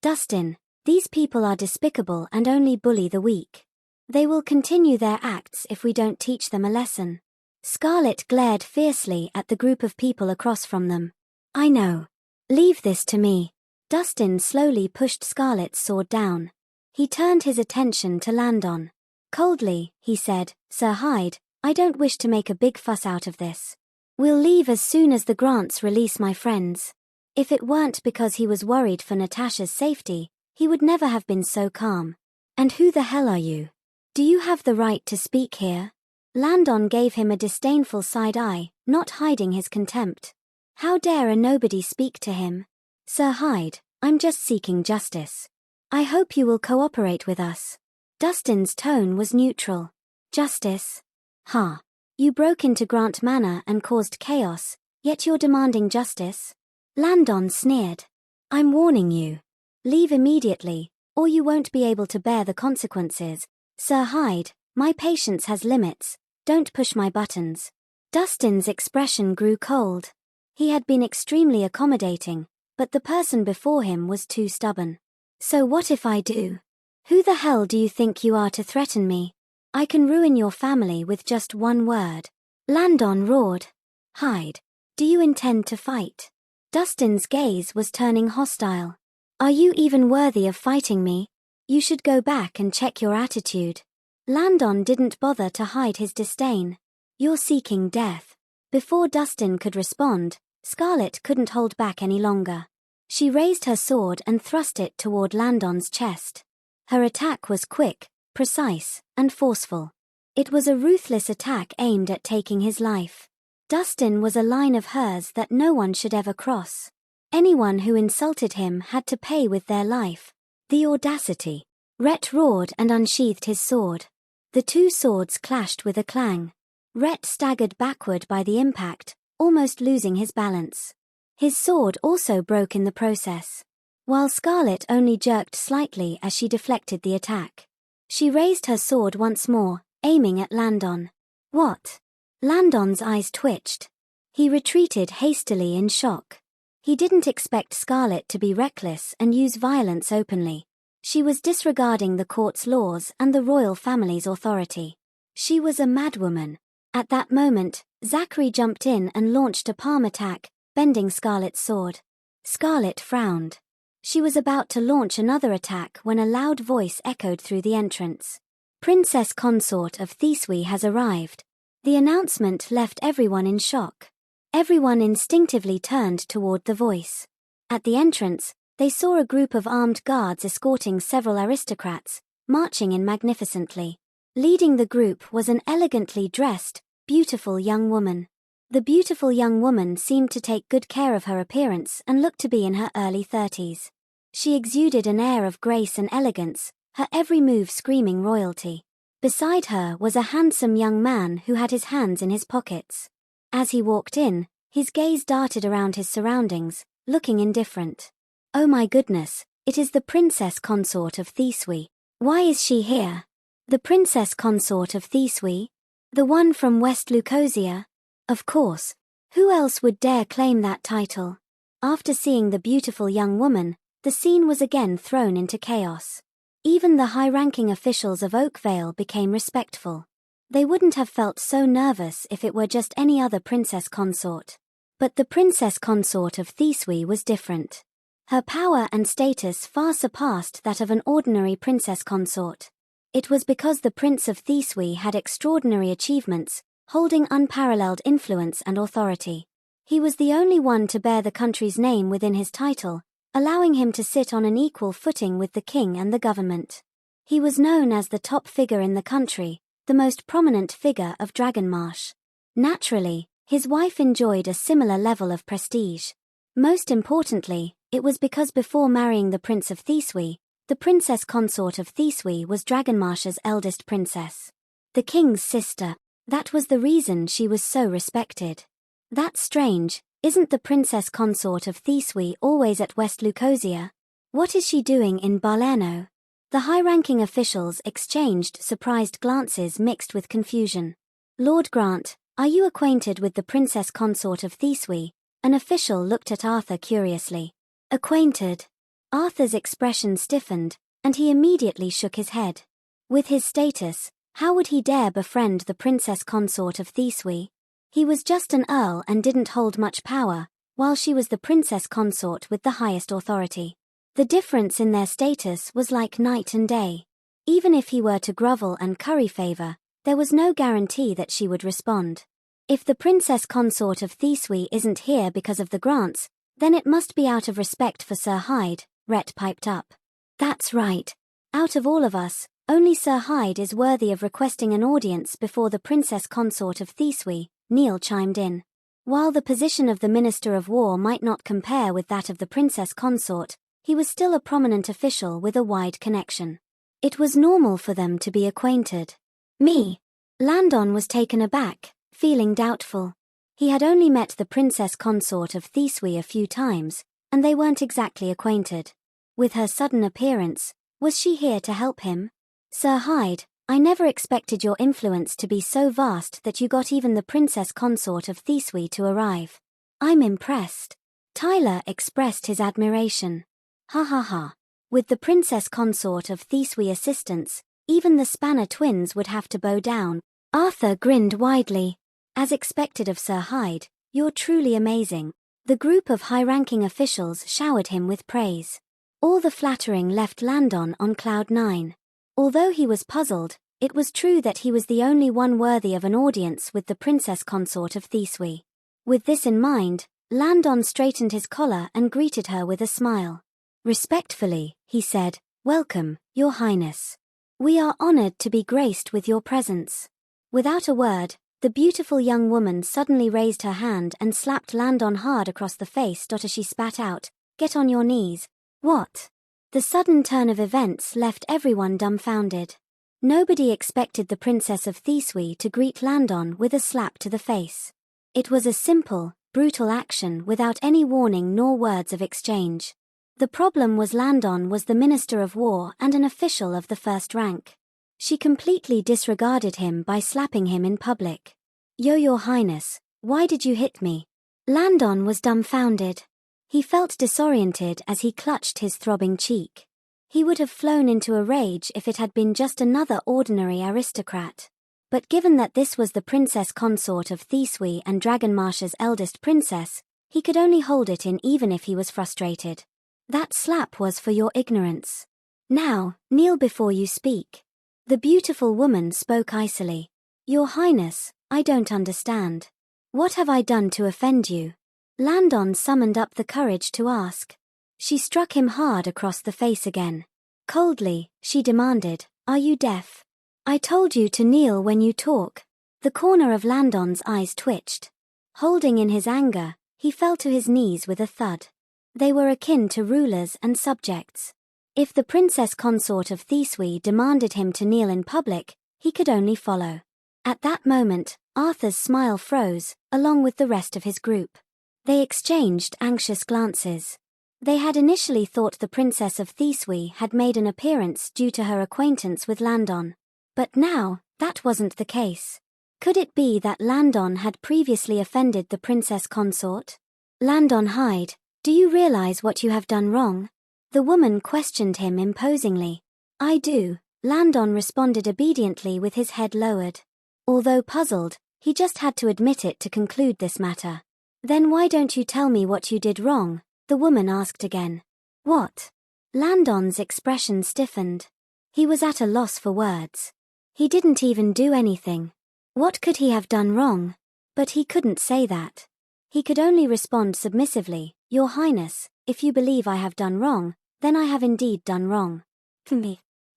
Dustin, these people are despicable and only bully the weak. They will continue their acts if we don't teach them a lesson. Scarlet glared fiercely at the group of people across from them. I know. Leave this to me. Dustin slowly pushed Scarlet's sword down. He turned his attention to Landon. Coldly, he said, Sir Hyde, I don't wish to make a big fuss out of this. We'll leave as soon as the Grants release my friends. If it weren't because he was worried for Natasha's safety, he would never have been so calm. And who the hell are you? Do you have the right to speak here? Landon gave him a disdainful side eye, not hiding his contempt. How dare a nobody speak to him? Sir Hyde, I'm just seeking justice. I hope you will cooperate with us. Dustin's tone was neutral. Justice? Ha. You broke into Grant Manor and caused chaos, yet you're demanding justice? Landon sneered. I'm warning you. Leave immediately, or you won't be able to bear the consequences. Sir Hyde, my patience has limits. Don't push my buttons. Dustin's expression grew cold. He had been extremely accommodating, but the person before him was too stubborn. So what if I do? Who the hell do you think you are to threaten me? I can ruin your family with just one word. Landon roared. Hyde, do you intend to fight? Dustin's gaze was turning hostile. Are you even worthy of fighting me? You should go back and check your attitude. Landon didn't bother to hide his disdain. You're seeking death. Before Dustin could respond, Scarlet couldn't hold back any longer. She raised her sword and thrust it toward Landon's chest. Her attack was quick, precise, and forceful. It was a ruthless attack aimed at taking his life. Dustin was a line of hers that no one should ever cross. Anyone who insulted him had to pay with their life. The audacity. Rhett roared and unsheathed his sword. The two swords clashed with a clang. Rhett staggered backward by the impact, almost losing his balance. His sword also broke in the process, while Scarlet only jerked slightly as she deflected the attack. She raised her sword once more, aiming at Landon. What? Landon's eyes twitched. He retreated hastily in shock. He didn't expect Scarlet to be reckless and use violence openly. She was disregarding the court's laws and the royal family's authority. She was a madwoman. At that moment, Zachary jumped in and launched a palm attack, bending Scarlet's sword. Scarlet frowned. She was about to launch another attack when a loud voice echoed through the entrance. Princess Consort of Thesewi has arrived. The announcement left everyone in shock. Everyone instinctively turned toward the voice. At the entrance, they saw a group of armed guards escorting several aristocrats, marching in magnificently. Leading the group was an elegantly dressed, beautiful young woman. The beautiful young woman seemed to take good care of her appearance and looked to be in her early 30s. She exuded an air of grace and elegance, her every move screaming royalty. Beside her was a handsome young man who had his hands in his pockets. As he walked in, his gaze darted around his surroundings, looking indifferent. Oh my goodness, it is the Princess Consort of Thesewi. Why is she here? The Princess Consort of Thesewi? The one from West Lucosia? Of course. Who else would dare claim that title? After seeing the beautiful young woman, the scene was again thrown into chaos. Even the high-ranking officials of Oakvale became respectful. They wouldn't have felt so nervous if it were just any other princess consort. But the Princess Consort of Thesewi was different. Her power and status far surpassed that of an ordinary princess consort. It was because the Prince of Thesewi had extraordinary achievements, holding unparalleled influence and authority. He was the only one to bear the country's name within his title, allowing him to sit on an equal footing with the king and the government. He was known as the top figure in the country, the most prominent figure of Dragonmarsh. Naturally, his wife enjoyed a similar level of prestige. Most importantly, it was because before marrying the Prince of Thesewi, the Princess Consort of Thesewi was Dragonmarsh's eldest princess. The king's sister. That was the reason she was so respected. That's strange, isn't the Princess Consort of Thesewi always at West Lucosia? What is she doing in Balerno? The high-ranking officials exchanged surprised glances mixed with confusion. Lord Grant, are you acquainted with the Princess Consort of Thesewi? An official looked at Arthur curiously. Acquainted? Arthur's expression stiffened, and he immediately shook his head. With his status, how would he dare befriend the princess consort of Theseus? He was just an earl and didn't hold much power, while she was the princess consort with the highest authority. The difference in their status was like night and day. Even if he were to grovel and curry favor, there was no guarantee that she would respond. If the princess consort of Theseus isn't here because of the grants, then it must be out of respect for Sir Hyde, Rhett piped up. That's right. Out of all of us, only Sir Hyde is worthy of requesting an audience before the princess consort of Theseus, Neil chimed in. While the position of the Minister of War might not compare with that of the princess consort, he was still a prominent official with a wide connection. It was normal for them to be acquainted. Me? Landon was taken aback, feeling doubtful. He had only met the princess consort of Theseus a few times, and they weren't exactly acquainted. With her sudden appearance, was she here to help him? Sir Hyde, I never expected your influence to be so vast that you got even the princess consort of Theseus to arrive. I'm impressed. Tyler expressed his admiration. Ha ha ha. With the princess consort of Theseus' assistance, even the Spanner twins would have to bow down. Arthur grinned widely. As expected of Sir Hyde, you're truly amazing. The group of high-ranking officials showered him with praise. All the flattering left Landon on cloud nine. Although he was puzzled, it was true that he was the only one worthy of an audience with the princess consort of Theseus. With this in mind, Landon straightened his collar and greeted her with a smile. Respectfully, he said, "Welcome, Your Highness. We are honored to be graced with your presence." Without a word, the beautiful young woman suddenly raised her hand and slapped Landon hard across the face as she spat out, "Get on your knees." What? The sudden turn of events left everyone dumbfounded. Nobody expected the Princess of Theseus to greet Landon with a slap to the face. It was a simple, brutal action without any warning nor words of exchange. The problem was Landon was the Minister of War and an official of the first rank. She completely disregarded him by slapping him in public. Your Highness, why did you hit me?" Landon was dumbfounded. He felt disoriented as he clutched his throbbing cheek. He would have flown into a rage if it had been just another ordinary aristocrat. But given that this was the princess consort of Theseus and Dragonmarsh's eldest princess, he could only hold it in even if he was frustrated. "That slap was for your ignorance. Now, kneel before you speak." The beautiful woman spoke icily. "Your Highness, I don't understand. What have I done to offend you?" Landon summoned up the courage to ask. She struck him hard across the face again. Coldly, she demanded, "Are you deaf? I told you to kneel when you talk." The corner of Landon's eyes twitched. Holding in his anger, he fell to his knees with a thud. They were akin to rulers and subjects. If the princess consort of Theseus demanded him to kneel in public, he could only follow. At that moment, Arthur's smile froze, along with the rest of his group. They exchanged anxious glances. They had initially thought the princess of Theseus had made an appearance due to her acquaintance with Landon. But now, that wasn't the case. Could it be that Landon had previously offended the princess consort? "Landon Hyde, do you realize what you have done wrong?" The woman questioned him imposingly. "I do," Landon responded obediently with his head lowered. Although puzzled, he just had to admit it to conclude this matter. "Then why don't you tell me what you did wrong?" the woman asked again. "What?" Landon's expression stiffened. He was at a loss for words. He didn't even do anything. What could he have done wrong? But he couldn't say that. He could only respond submissively, "Your Highness, if you believe I have done wrong, then I have indeed done wrong."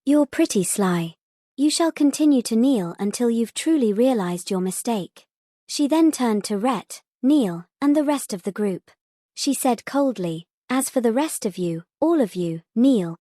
"You're pretty sly. You shall continue to kneel until you've truly realized your mistake." She then turned to Rhett, Neil, and the rest of the group. She said coldly, "As for the rest of you, all of you, kneel."